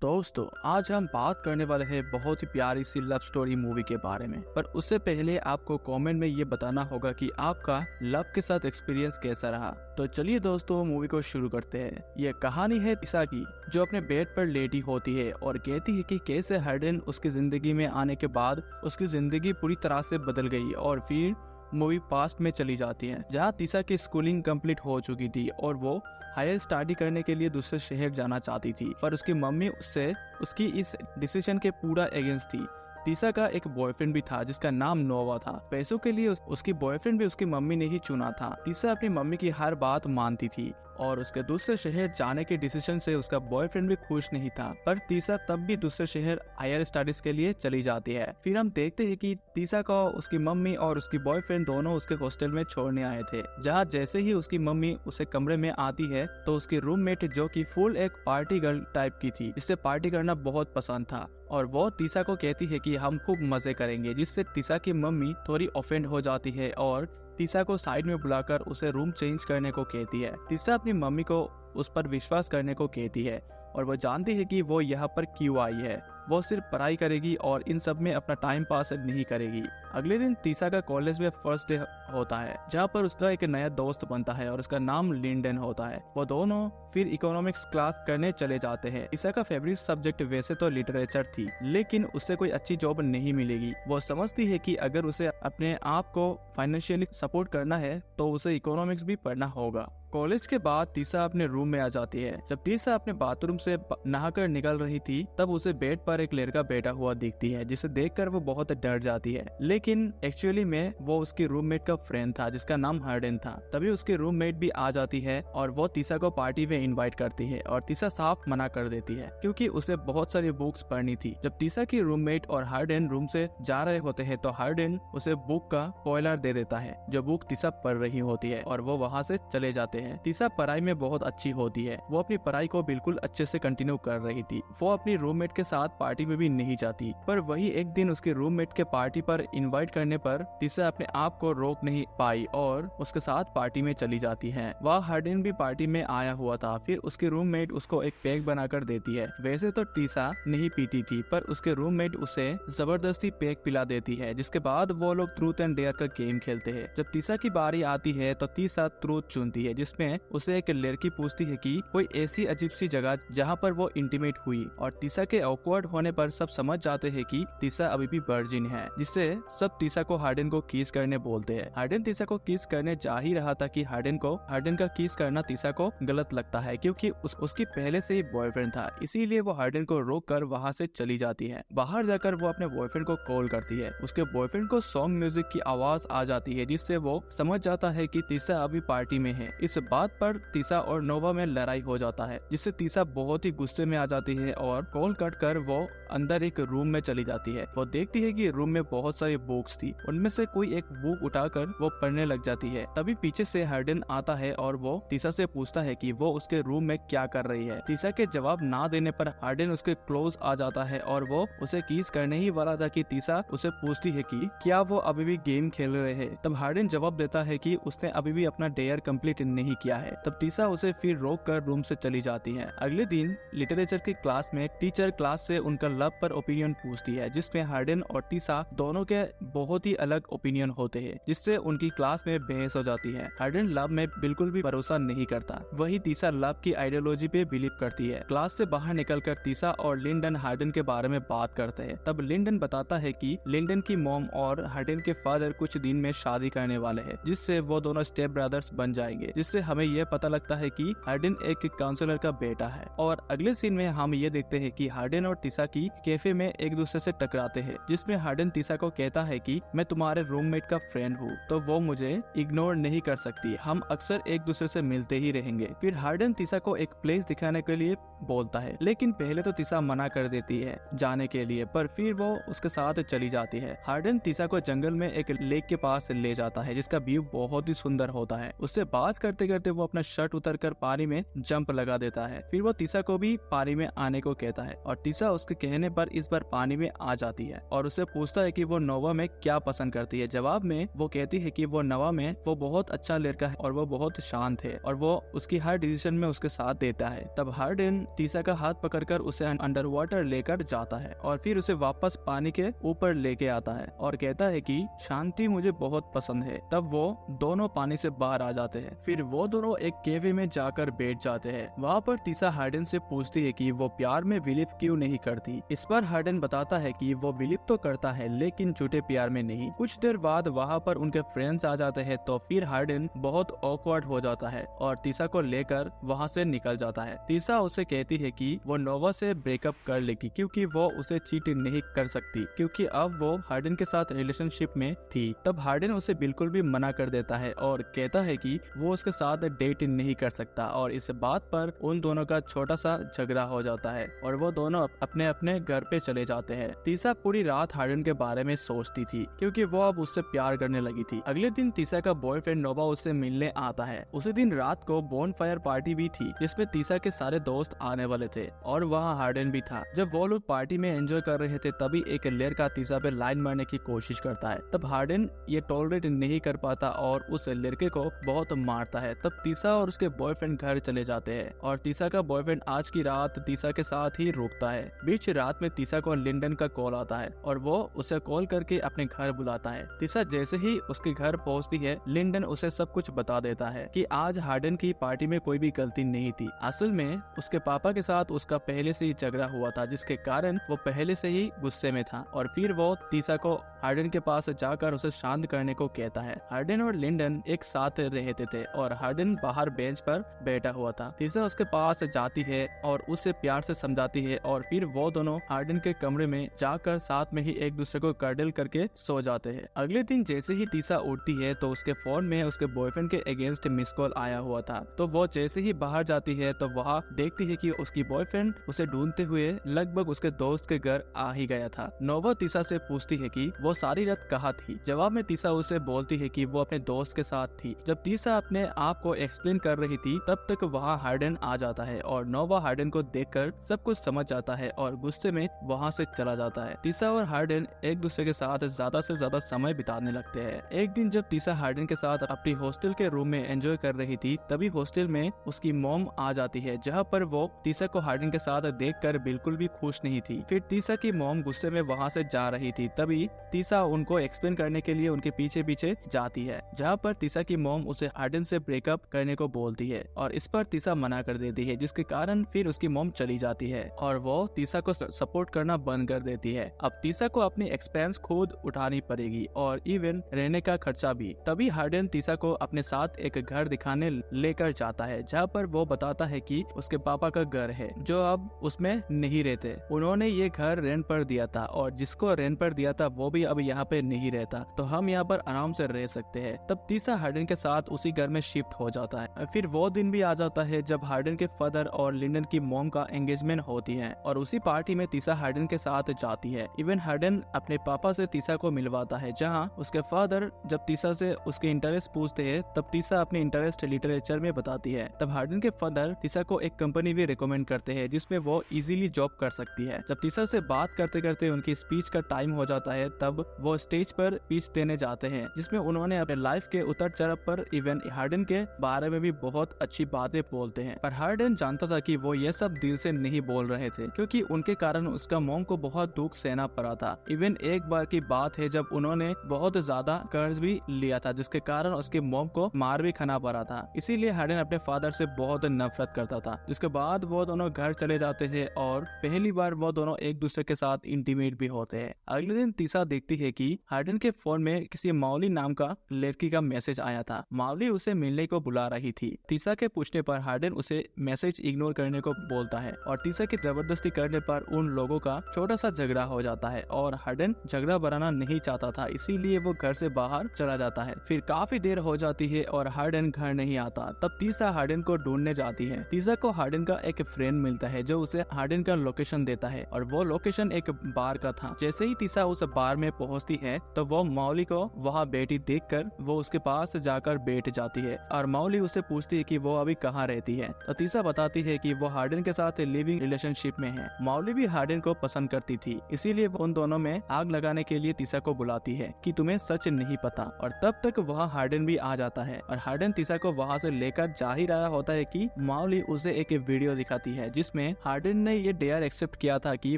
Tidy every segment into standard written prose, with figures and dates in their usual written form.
दोस्तों, आज हम बात करने वाले हैं बहुत ही प्यारी सी लव स्टोरी मूवी के बारे में। पर उससे पहले आपको कमेंट में ये बताना होगा कि आपका लव के साथ एक्सपीरियंस कैसा रहा। तो चलिए दोस्तों, मूवी को शुरू करते हैं। ये कहानी है तीसा की, जो अपने बेड पर लेटी होती है और कहती है कि कैसे हर दिन उसकी जिंदगी में आने के बाद उसकी जिंदगी पूरी तरह से बदल गई। और फिर मूवी पास्ट में चली जाती है, जहाँ तीसा की स्कूलिंग कंप्लीट हो चुकी थी और वो हायर स्टडी करने के लिए दूसरे शहर जाना चाहती थी। पर उसकी मम्मी उससे उसकी इस डिसीजन के पूरा अगेंस्ट थी। तीसा का एक बॉयफ्रेंड भी था जिसका नाम नोवा था। पैसों के लिए उसकी बॉयफ्रेंड भी उसकी मम्मी ने ही चुना था। तीसा अपनी मम्मी की हर बात मानती थी और उसके दूसरे शहर जाने के डिसीजन से उसका बॉयफ्रेंड भी खुश नहीं था। पर तीसा तब भी दूसरे शहर हायर स्टडीज के लिए चली जाती है। फिर हम देखते हैं कि तीसा को उसकी मम्मी और उसकी बॉयफ्रेंड दोनों उसके हॉस्टल में छोड़ने आए थे, जहाँ जैसे ही उसकी मम्मी उसे कमरे में आती है तो उसकी रूममेट, जो कि फुल एक पार्टी गर्ल टाइप की थी, जिससे पार्टी करना बहुत पसंद था, और वो तीसा को कहती है कि हम खूब मजे करेंगे, जिससे तीसा की मम्मी थोड़ी ऑफेंड हो जाती है और तीसा को साइड में बुलाकर उसे रूम चेंज करने को कहती है। तीसा अपनी मम्मी को उस पर विश्वास करने को कहती है और वो जानती है कि वो यहाँ पर क्यों आई है। वो सिर्फ पढ़ाई करेगी और इन सब में अपना टाइम पास नहीं करेगी। अगले दिन तीसा का कॉलेज में फर्स्ट डे होता है, जहाँ पर उसका एक नया दोस्त बनता है और उसका नाम लिंडन होता है। वो दोनों फिर इकोनॉमिक्स क्लास करने चले जाते हैं। तीसा का फेवरेट सब्जेक्ट वैसे तो लिटरेचर थी, लेकिन उसे कोई अच्छी जॉब नहीं मिलेगी। वो समझती है कि अगर उसे अपने आप को फाइनेंशियली सपोर्ट करना है तो उसे इकोनॉमिक्स भी पढ़ना होगा। कॉलेज के बाद तीसा अपने रूम में आ जाती है। जब तीसा अपने बाथरूम से नहाकर निकल रही थी तब उसे बेड पर एक लड़का बैठा हुआ दिखती है, जिसे देखकर वो बहुत डर जाती है। लेकिन एक्चुअली में वो उसकी रूममेट का फ्रेंड था जिसका नाम हर्डन था। तभी उसकी रूममेट भी आ जाती है और वो तीसा को पार्टी में इनवाइट करती है और तीसा साफ मना कर देती है क्योंकि उसे बहुत सारी बुक्स पढ़नी थी। जब तीसा की रूममेट और हर्डन रूम से जा रहे होते हैं तो हर्डन उसे बुक का स्पॉइलर दे देता है, जो बुक तीसा पढ़ रही होती है, और वो वहाँ से चले जाते हैं। तीसा पढ़ाई में बहुत अच्छी होती है। वो अपनी पढ़ाई को बिल्कुल अच्छे से कंटिन्यू कर रही थी। वो अपनी रूममेट के साथ पार्टी में भी नहीं जाती। पर वही एक दिन उसके रूममेट के पार्टी पर इनवाइट करने पर तीसा अपने आप को रोक नहीं पाई और उसके साथ पार्टी में चली जाती है। वह हर्डन भी पार्टी में आया हुआ था। फिर उसकी रूममेट उसको एक पैक बनाकर देती है। वैसे तो तीसा नहीं पीती थी, पर उसके रूममेट उसे जबरदस्ती पैक पिला देती है, जिसके बाद वो लोग ट्रूथ एंड डेयर का गेम खेलते हैं। जब तीसा की बारी आती है तो तीसा ट्रूथ चुनती है, जिसमें उसे एक लड़की पूछती है कि कोई ऐसी अजीब सी जगह जहाँ पर वो इंटीमेट हुई, और तीसा के ऑकवर्ड होने पर सब समझ जाते हैं कि तीसा अभी भी वर्जिन है, जिससे सब तीसा को हार्डन को किस करने बोलते हैं। हार्डन तीसा को किस करने जा ही रहा था कि हार्डन का किस करना तीसा को गलत लगता है, क्योंकि उसकी पहले से ही बॉयफ्रेंड था। इसीलिए वो हार्डन को रोक कर वहाँ से चली जाती है। बाहर जाकर वो अपने बॉयफ्रेंड को कॉल करती है। उसके बॉयफ्रेंड को सॉन्ग म्यूजिक की आवाज आ जाती है, जिससे वो समझ जाता है कि तीसा अभी पार्टी में है। इस बात पर तीसा और नोवा में लड़ाई हो जाता है, जिससे तीसा बहुत ही गुस्से में आ जाती है और कॉल कट कर वो अंदर एक रूम में चली जाती है। वो देखती है कि रूम में बहुत सारी बुक्स थी। उनमें से कोई एक बुक उठाकर वो पढ़ने लग जाती है। तभी पीछे से हर्डन आता है और वो तीसा से पूछता है कि वो उसके रूम में क्या कर रही है। तीसा के जवाब ना देने पर हर्डन उसके क्लोज आ जाता है और वो उसे किस करने ही वाला था कि तीसा उसे पूछती है कि क्या वो अभी भी गेम खेल रहे हैं। तब हर्डन जवाब देता है कि उसने अभी भी अपना डेयर कंप्लीट नहीं किया है। तब तीसा उसे फिर रोक कर रूम से चली जाती है। अगले दिन लिटरेचर की क्लास में टीचर क्लास से उनका लव पर ओपिनियन पूछती है, जिसमें हर्डन और तीसा दोनों के बहुत ही अलग ओपिनियन होते हैं, जिससे उनकी क्लास में बहस हो जाती है। हर्डन लव में बिल्कुल भी भरोसा नहीं करता, वही तीसा लव की आइडियोलॉजी पे बिलीव करती है। क्लास से बाहर निकलकर तीसा और लिंडन हर्डन के बारे में बात करते हैं। तब लिंडन बताता है कि लिंडन की मॉम और हर्डन के फादर कुछ दिन में शादी करने वाले हैं, जिससे वो दोनों स्टेप ब्रदर्स बन जाएंगे, जिससे हमें यह पता लगता है कि हर्डन एक काउंसलर का बेटा है। और अगले सीन में हम ये देखते हैं कि हर्डन और तीसा की कैफे में एक दूसरे से टकराते हैं, जिसमें हर्डन तीसा को कहता है कि मैं तुम्हारे रूममेट का फ्रेंड हूँ, तो वो मुझे इग्नोर नहीं कर सकती, हम अक्सर एक दूसरे से मिलते ही रहेंगे। फिर हर्डन तीसा को एक प्लेस दिखाने के लिए बोलता है, लेकिन पहले तो तीसा मना कर देती है जाने के लिए, पर फिर वो उसके साथ चली जाती है। हर्डन तीसा को जंगल में एक लेक के पास ले जाता है, जिसका व्यू बहुत ही सुंदर होता है। उससे बात करते करते वो अपना शर्ट उतारकर पानी में जंप लगा देता है। फिर वो तीसा को भी पानी में आने को कहता है और तीसा उसके कहने पर इस बार पानी में आ जाती है और उससे पूछता है कि वो नोवा में क्या पसंद करती है। जवाब में वो कहती है कि वो नोवा में वो बहुत अच्छा लड़का है और वो बहुत शांत है और वो उसकी हर डिसीजन में उसके साथ देता है। तब हार्डन तीसा का हाथ पकड़कर उसे अंडर वाटर लेकर जाता है और फिर उसे वापस पानी के ऊपर लेके आता है और कहता है कि शांति मुझे बहुत पसंद है। तब वो दोनों पानी से बाहर आ जाते हैं। फिर वो दोनों एक केवे में जाकर बैठ जाते हैं। वहाँ पर तीसा हार्डन से पूछती है कि वो प्यार में बिलीव क्यों नहीं करती। इस पर हार्डन बताता है कि वो बिलीव तो करता है लेकिन झूठे प्यार में नहीं। कुछ देर बाद वहाँ पर उनके फ्रेंड्स आ जाते हैं तो फिर हार्डन बहुत ऑकवर्ड हो जाता है और तीसा को लेकर वहाँ से निकल जाता है। तीसा उसे कहती है कि वो नोवा से ब्रेकअप कर लेगी क्योंकि वो उसे चीट नहीं कर सकती क्योंकि अब वो हार्डन के साथ रिलेशनशिप में थी। तब हार्डन उसे बिल्कुल भी मना कर देता है और कहता है कि वो उसके साथ डेट नहीं कर सकता और इस बात पर उन दोनों का छोटा सा झगड़ा हो जाता है और वो दोनों अपने अपने घर पे चले जाते हैं। तीसा पूरी रात हार्डन के बारे में सोचती थी क्योंकि वो अब उससे प्यार करने लगी थी। अगले दिन तीसा का बॉयफ्रेंड नोवा उससे मिलने आता है। उसी दिन रात को बोनफायर पार्टी भी थी जिसमें तीसा के सारे दोस्त आने वाले थे और वहाँ हार्डन भी था। जब वो लोग पार्टी में एंजॉय कर रहे थे तभी एक लड़का तीसा पे लाइन मारने की कोशिश करता है। तब हार्डन ये टॉलरेट नहीं कर पाता और उस लड़के को बहुत मारता है। तब तीसा और उसके बॉयफ्रेंड घर चले जाते हैं और तीसा का बॉयफ्रेंड आज की रात तीसा के साथ ही रुकता है। बीच रात में तीसा को लिंडन का कॉल आता है और वो उसे कॉल करके अपने घर बुलाता है। तीसा जैसे ही उसके घर पहुंचती है लिंडन उसे सब कुछ बता देता है कि आज हार्डन की पार्टी में कोई भी गलती नहीं थी। असल में उसके पापा के साथ उसका पहले से ही झगड़ा हुआ था जिसके कारण वो पहले से ही गुस्से में था और फिर वो तीसा को हार्डन के पास जाकर उसे शांत करने को कहता है। हार्डन और लिंडन एक साथ रहते थे और हार्डन बाहर बेंच पर बैठा हुआ था। तीसा उसके पास जाती है और उसे प्यार से समझाती है और फिर वो दोनों हार्डन के कमरे में जाकर साथ में ही एक दूसरे को कडल करके सो जाते हैं। अगले दिन जैसे ही तीसा उठती है तो उसके फोन में उसके बॉयफ्रेंड के अगेंस्ट मिस कॉल आया हुआ था। तो वो जैसे ही बाहर जाती है तो वहाँ देखती है कि उसकी बॉयफ्रेंड उसे ढूंढते हुए लगभग उसके दोस्त के घर आ ही गया था। नोवा तीसा से पूछती है कि वो सारी रात कहाँ थी। जवाब में तीसा उसे बोलती है कि वो अपने दोस्त के साथ थी। जब तीसा अपने आप को एक्सप्लेन कर रही थी तब तक वहाँ हार्डन आ जाता है और नोवा हार्डन को देखकर सब कुछ समझ जाता है और गुस्से में वहाँ से चला जाता है। तीसा और हार्डन एक दूसरे के साथ ज्यादा से ज्यादा समय बिताने लगते हैं। एक दिन जब तीसा हार्डन के साथ अपनी हॉस्टल के रूम में एंजॉय कर रही थी तभी हॉस्टल में उसकी मॉम आ जाती है जहाँ पर वो तीसा को हार्डन के साथ देखकर बिल्कुल भी खुश नहीं थी। फिर तीसा की मॉम गुस्से में वहाँ से जा रही थी तभी तीसा उनको एक्सप्लेन करने के लिए उनके पीछे पीछे जाती है जहाँ पर तीसा की मॉम उसे हार्डन से ब्रेकअप करने को बोलती है और इस पर तीसा मना कर देती है जिसके कारण फिर उसकी मॉम चली जाती है और वो तीसा को सपोर्ट करना बंद कर देती है। अब तीसा को अपनी एक्सपेंस खुद उठानी पड़ेगी और इवन रहने का खर्चा भी। तभी हार्डन तीसा को अपने साथ एक घर दिखाने लेकर जाता है जहाँ पर वो बताता है कि उसके पापा का घर है जो अब उसमें नहीं रहते। उन्होंने ये घर रेंट पर दिया था और जिसको रेंट पर दिया था वो भी अब यहाँ पे नहीं रहता तो हम यहाँ पर आराम से रह सकते हैं। तब तीसा हार्डन के साथ उसी घर में शिफ्ट हो जाता है। फिर वो दिन भी आ जाता है जब हार्डन के फादर और लिंडन की मॉम का एंगेजमेंट होती है और उसी पार्टी में तीसा हार्डन के साथ जाती है। इवन हार्डन अपने पापा से तीसा को मिलवाता है जहाँ उसके फादर जब तीसा से उसके इंटरेस्ट पूछते हैं तब तीसा अपने इंटरेस्ट लिटरेचर में बताती है। तब हार्डन के फादर तीसा को एक कंपनी भी रिकमेंड करते हैं जिसमें वो इजीली जॉब कर सकती है। जब तीसा से बात करते करते उनकी स्पीच का टाइम हो जाता है तब वो स्टेज पर स्पीच देने जाते हैं जिसमें उन्होंने अपने लाइफ के उतर चढ़ाव पर इवन हार्डन के बारे में भी बहुत अच्छी बातें बोलते हैं। पर हार्डन जानता था कि वो ये सब दिल से नहीं बोल रहे थे क्योंकि उनके कारण उसका मॉम को बहुत दुख सहना पड़ा था। इवन एक बार की बात है जब उन्होंने बहुत ज्यादा कर्ज भी लिया था जिसके कारण उसके मॉम को मार भी खाना पड़ा था। इसीलिए हार्डन अपने फादर से बहुत नफरत करता था। जिसके बाद वो दोनों घर चले जाते हैं और पहली बार वो दोनों एक दूसरे के साथ इंटीमेट भी होते हैं। अगले दिन तीसा देखती है कि हार्डन के फोन में किसी माउली नाम का लड़की का मैसेज आया था। माउली उसे मिलने को बुला रही थी। तीसा के पूछने पर हार्डन उसे मैसेज इग्नोर करने को बोलता है और तीसा की जबरदस्ती करने पर उन लोगों का छोटा सा झगड़ा हो जाता है और हार्डन झगड़ा बढ़ाना नहीं चाहता था इसीलिए वो घर से बाहर चला जाता है। फिर काफी देर हो जाती है और हार्डन घर नहीं आता। तब तीसा हार्डन को ढूंढने जाती है। तीसा को हार्डन का एक फ्रेंड मिलता है जो उसे हार्डन का लोकेशन देता है और वो लोकेशन एक बार का था। जैसे ही तीसा उस बार में पहुंचती है तो वो मौली को वहाँ बैठी देखकर वो उसके पास जाकर बैठ जाती है और माउली उससे पूछती है कि वो अभी कहाँ रहती है। तो तीसा बताती है कि वो हार्डन के साथ लिविंग रिलेशनशिप में है। माउली भी हार्डन को पसंद करती थी, इसीलिए वो उन दोनों में आग लगाने के लिए तीसा को बुलाती है कि तुम्हें सच नहीं पता। और तब तक वहाँ हार्डन भी आ जाता है और हार्डन तीसा को वहाँ से लेकर जा ही रहा होता है कि माउली उसे एक वीडियो दिखाती है जिसमें हार्डन ने ये डेयर एक्सेप्ट किया था कि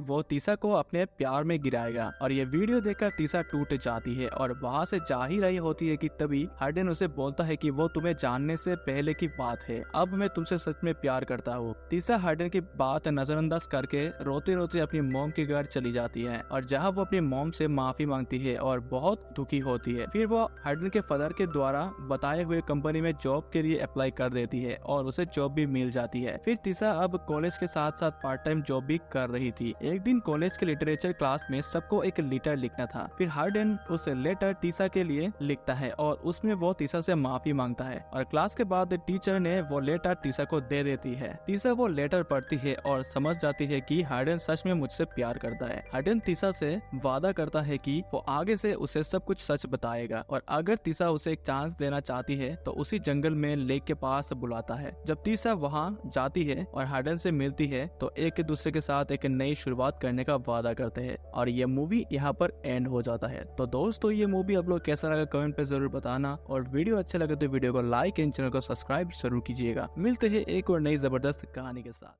वो तीसा को अपने प्यार में गिराएगा। और ये वीडियो देखकर तीसा टूट जाती है और वहाँ से जा ही रही होती है कि तभी हार्डन उसे बोलता है कि वो तुम्हें जानने से पहले की बात है, अब मैं तुमसे सच में प्यार करता हूँ। तीसा हार्डन की बात नजरअंदाज करके रोते रोते अपनी मॉम के घर चली जाती है और जहाँ वो अपनी मॉम से माफी मांगती है और बहुत दुखी होती है। फिर वो हार्डन के फादर के द्वारा बताए हुए कंपनी में जॉब के लिए अप्लाई कर देती है और उसे जॉब भी मिल जाती है। फिर तीसा अब कॉलेज के साथ साथ पार्ट टाइम जॉब भी कर रही थी। एक दिन कॉलेज के लिटरेचर क्लास में सबको एक लेटर लिखना था। फिर हार्डन उस लेटर तीसा के लिए लिखता है और उसमें वो तीसा से माफी मांगता है और क्लास के बाद टीचर ने वो लेटर तीसा को दे देती है। तीसा वो लेटर पढ़ती है और समझ जाती है कि हार्डन सच में मुझसे प्यार करता है। हार्डन तीसा से वादा करता है कि वो आगे से उसे सब कुछ सच बताएगा और अगर तीसा उसे एक चांस देना चाहती है तो उसी जंगल में लेक के पास बुलाता है। जब तीसा वहाँ जाती है और हार्डन से मिलती है तो एक दूसरे के साथ एक नई शुरुआत करने का वादा करते हैं और ये मूवी यहाँ पर एंड हो जाता है। तो दोस्तों ये मूवी आप लोग कैसा लगा कमेंट पे जरूर बताना और वीडियो अच्छा लगे तो वीडियो को लाइक एंड चैनल को सब्सक्राइब जरूर कीजिएगा। मिलते हैं एक और नई जबरदस्त कहानी के साथ।